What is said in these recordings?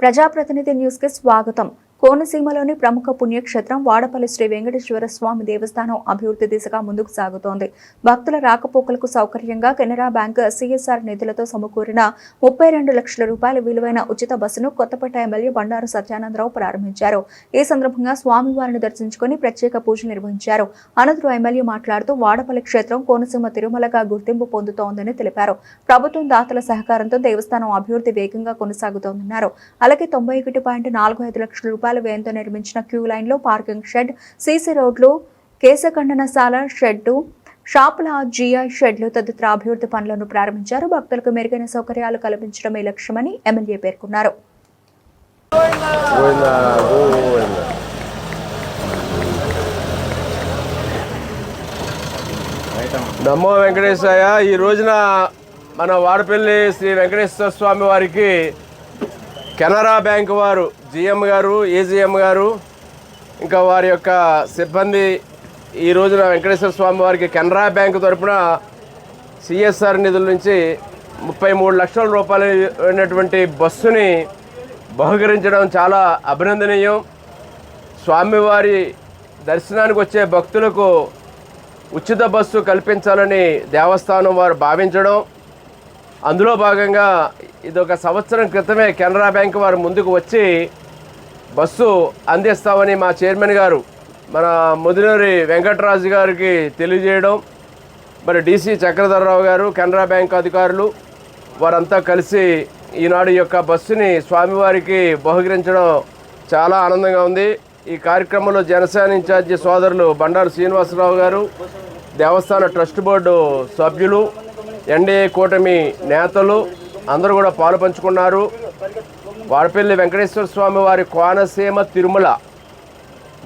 ప్రజాప్రతినిధి న్యూస్ కి స్వాగతం. కోనసీమలోని ప్రముఖ పుణ్యక్షేత్రం వాడపల్లి శ్రీ వెంకటేశ్వర స్వామి దేవస్థానం అభివృద్ధి దిశగా ముందుకు సాగుతోంది. భక్తుల రాకపోకలకు సౌకర్యంగా కెనరా బ్యాంక్ సిఎస్ఆర్ నిధులతో సమకూరిన 32 లక్షల రూపాయల విలువైన ఉచిత బస్సును కొత్తపేట ఎమ్మెల్యే బండారు సత్యానందరావు ప్రారంభించారు. ఈ సందర్భంగా స్వామివారిని దర్శించుకుని ప్రత్యేక పూజలు నిర్వహించారు. అనంతరం ఎమ్మెల్యే మాట్లాడుతూ వాడపల్లి క్షేత్రం కోనసీమ తిరుమలగా గుర్తింపు పొందుతోందని తెలిపారు. ప్రభుత్వం దాతల సహకారంతో దేవస్థానం అభివృద్ధి వేగంగా కొనసాగుతోందన్నారు. అలాగే 91.45 లక్షల రూపాయల వ్యయంతో నిర్మించిన క్యూ లైన్ లో పార్కింగ్ షెడ్, సీసీ రోడ్లు, కేశఖండనశాల షెడ్డు, షాపుల జిఐ షెడ్లు తదితర అభివృద్ధి పనులను ప్రారంభించారు. భక్తులకు మెరుగైన సౌకర్యాలు కల్పించడమే లక్ష్యమని ఎమ్మెల్యే పేర్కొన్నారు. నమో వెంకటేశాయ. ఈ రోజున మన వాడపల్లి శ్రీ వెంకటేశ్వర స్వామి వారికి కెనరా బ్యాంక్ వారు జిఎం గారు, ఏజిఎం గారు, ఇంకా వారి యొక్క సిబ్బంది ఈ రోజున వెంకటేశ్వర స్వామి వారికి కెనరా బ్యాంక్ తరఫున సిఎస్ఆర్ నిధుల నుంచి 33 లక్షల రూపాయలు అయినటువంటి బస్సుని బహుకరించడం చాలా అభినందనీయం. స్వామివారి దర్శనానికి వచ్చే భక్తులకు ఉచిత బస్సు కల్పించాలని దేవస్థానం వారు భావించడం, అందులో భాగంగా ఇదొక సంవత్సరం క్రితమే కెనరా బ్యాంక్ వారు ముందుకు వచ్చి బస్సు అందిస్తామని మా చైర్మన్ గారు మన ముదినూరి వెంకటరాజు గారికి తెలియజేయడం, మరి డీసీ చక్రధర్రావు గారు, కెనరా బ్యాంక్ అధికారులు వారంతా కలిసి ఈనాడు యొక్క బస్సుని స్వామివారికి బహుకరించడం చాలా ఆనందంగా ఉంది. ఈ కార్యక్రమంలో జనసేన ఇన్ఛార్జి సోదరులు బండారు శ్రీనివాసరావు గారు, దేవస్థాన ట్రస్ట్ బోర్డు సభ్యులు, ఎన్డీఏ కూటమి నేతలు అందరూ కూడా పాలు పంచుకున్నారు. వాడపల్లి వెంకటేశ్వర స్వామి వారి కోనసీమ తిరుమల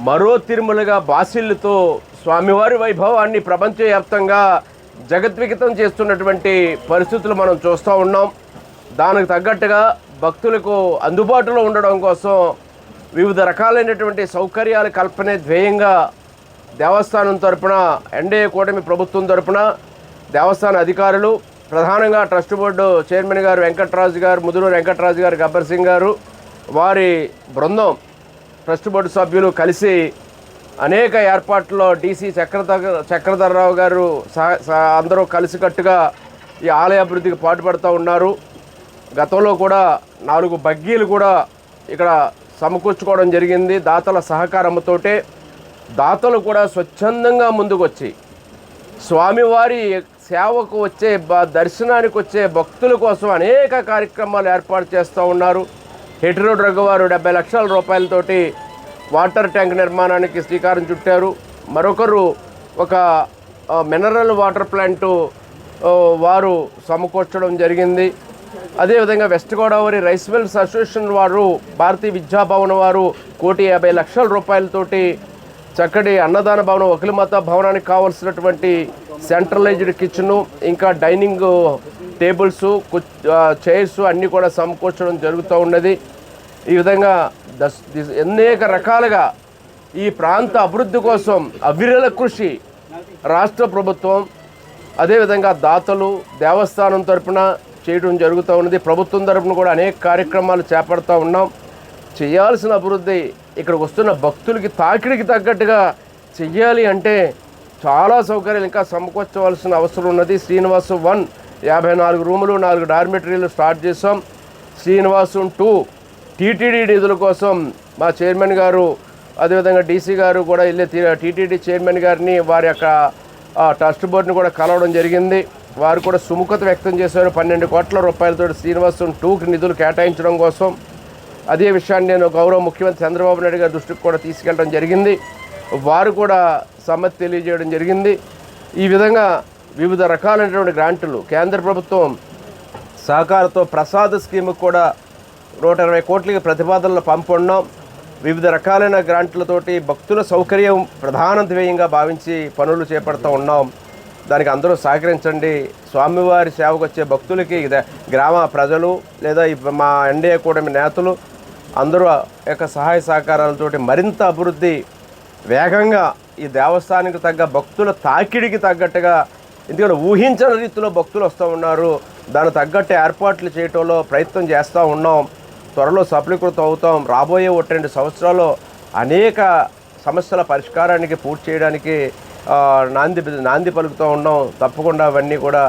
మరో తిరుమలగా బాసిల్లుతో స్వామివారి వైభవాన్ని ప్రపంచవ్యాప్తంగా జగద్వికితం చేస్తున్నటువంటి పరిస్థితులు మనం చూస్తూ ఉన్నాం. దానికి తగ్గట్టుగా భక్తులకు అందుబాటులో ఉండడం కోసం వివిధ రకాలైనటువంటి సౌకర్యాల కల్పనే ధ్యేయంగా దేవస్థానం తరపున, ఎన్డీఏ కూటమి ప్రభుత్వం తరపున దేవస్థాన అధికారులు, ప్రధానంగా ట్రస్ట్ బోర్డు చైర్మన్ గారు వెంకటరాజు గారు, ముదునూరు వెంకటరాజు గారు, గబ్బర్ సింగ్ గారు, వారి బృందం, ట్రస్ట్ బోర్డు సభ్యులు కలిసి అనేక ఏర్పాట్లలో డీసీ చక్రధర్రావు గారు అందరూ కలిసికట్టుగా ఈ ఆలయ అభివృద్ధికి పాటుపడుతూ ఉన్నారు. గతంలో కూడా 4 బగ్గీలు కూడా ఇక్కడ సమకూర్చుకోవడం జరిగింది దాతల సహకారంతోటే. దాతలు కూడా స్వచ్ఛందంగా ముందుకు వచ్చి స్వామివారి సేవకు వచ్చే దర్శనానికి వచ్చే భక్తుల కోసం అనేక కార్యక్రమాలు ఏర్పాటు చేస్తూ ఉన్నారు. హెటిరో డ్రగ్ వారు 70 లక్షల రూపాయలతోటి వాటర్ ట్యాంక్ నిర్మాణానికి శ్రీకారం చుట్టారు. మరొకరు ఒక మినరల్ వాటర్ ప్లాంటు వారు సమకూర్చడం జరిగింది. అదేవిధంగా West Godavari rice mills association వారు, భారతీయ విద్యాభవన్ వారు 1,50 లక్షల రూపాయలతోటి చక్కటి అన్నదాన భవనం, అఖిలమాత భవనానికి కావాల్సినటువంటి సెంట్రలైజ్డ్ కిచెను, ఇంకా డైనింగ్ టేబుల్స్, చైర్స్ అన్నీ కూడా సమకూర్చడం జరుగుతూ ఉన్నది. ఈ విధంగా అనేక రకాలుగా ఈ ప్రాంత అభివృద్ధి కోసం అవిరళ కృషి రాష్ట్ర ప్రభుత్వం, అదేవిధంగా దాతలు, దేవస్థానం తరపున చేయడం జరుగుతూ ఉన్నది. ప్రభుత్వం తరపున కూడా అనేక కార్యక్రమాలు చేపడుతూ ఉన్నాం. చేయాల్సిన అభివృద్ధి ఇక్కడికి వస్తున్న భక్తులకి తాకిడికి తగ్గట్టుగా చెయ్యాలి అంటే చాలా సౌకర్యాలు ఇంకా సమకూర్చవలసిన అవసరం ఉన్నది. శ్రీనివాసం 1 54 రూములు, 4 డార్మెటరీలు స్టార్ట్ చేసాం. శ్రీనివాసం 2 టీటీడీ నిధుల కోసం మా చైర్మన్ గారు, అదేవిధంగా డీసీ గారు కూడా వెళ్ళి టీటీడీ చైర్మన్ గారిని, వారి యొక్క ట్రస్ట్ బోర్డుని కూడా కలవడం జరిగింది. వారు కూడా సుముఖత వ్యక్తం చేశారు. 12 కోట్ల రూపాయలతో శ్రీనివాసం 2కి నిధులు కేటాయించడం కోసం. అదే విషయాన్ని నేను గౌరవ ముఖ్యమంత్రి చంద్రబాబు నాయుడు గారి దృష్టికి కూడా తీసుకెళ్ళడం జరిగింది. వారు కూడా సమ్మతి తెలియజేయడం జరిగింది. ఈ విధంగా వివిధ రకాలైనటువంటి గ్రాంట్లు కేంద్ర ప్రభుత్వం సహకారంతో ప్రసాద్ స్కీమ్కి కూడా 120 కోట్లకి ప్రతిపాదనలు పంపున్నాం. వివిధ రకాలైన గ్రాంట్లతోటి భక్తుల సౌకర్యం ప్రధాన ధ్యేయంగా భావించి పనులు చేపడుతూ ఉన్నాం. దానికి అందరూ సహకరించండి. స్వామివారి సేవకు వచ్చే భక్తులకి గ్రామ ప్రజలు లేదా మా ఎన్డీఏ కూటమి నేతలు అందరూ యొక్క సహాయ సహకారాలతోటి మరింత అభివృద్ధి వేగంగా ఈ దేవస్థానానికి తగ్గ భక్తుల తాకిడికి తగ్గట్టుగా, ఎందుకంటే ఊహించని రీతిలో భక్తులు వస్తూ ఉన్నారు, దానికి తగ్గట్టు ఏర్పాట్లు చేయటంలో ప్రయత్నం చేస్తూ ఉన్నాం. త్వరలో సఫలీకృతం అవుతాం. రాబోయే 1-2 సంవత్సరాల్లో అనేక సమస్యల పరిష్కారానికి పూర్తి చేయడానికి నాంది పలుకుతూ ఉన్నాం. తప్పకుండా అవన్నీ కూడా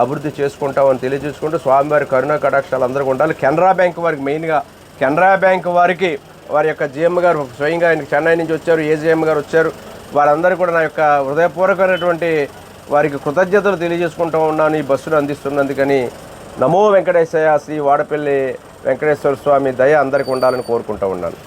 అభివృద్ధి చేసుకుంటామని తెలియజేసుకుంటూ స్వామివారి కరుణా కటాక్షాలు అందరికీ ఉండాలి. కెనరా బ్యాంక్ వారికి మెయిన్గా కెనరా బ్యాంక్ వారికి వారి యొక్క జీఎం గారు స్వయంగా ఆయనకి చెన్నై నుంచి వచ్చారు, ఏజీఎం గారు వచ్చారు. వారందరూ కూడా నా యొక్క హృదయపూర్వకమైనటువంటి వారికి కృతజ్ఞతలు తెలియజేసుకుంటూ ఉన్నాను ఈ బస్సును అందిస్తున్నందుకని. నమో వెంకటేశయ్య. శ్రీ వాడపల్లి వెంకటేశ్వర స్వామి దయ అందరికీ ఉండాలని కోరుకుంటూ ఉన్నాను.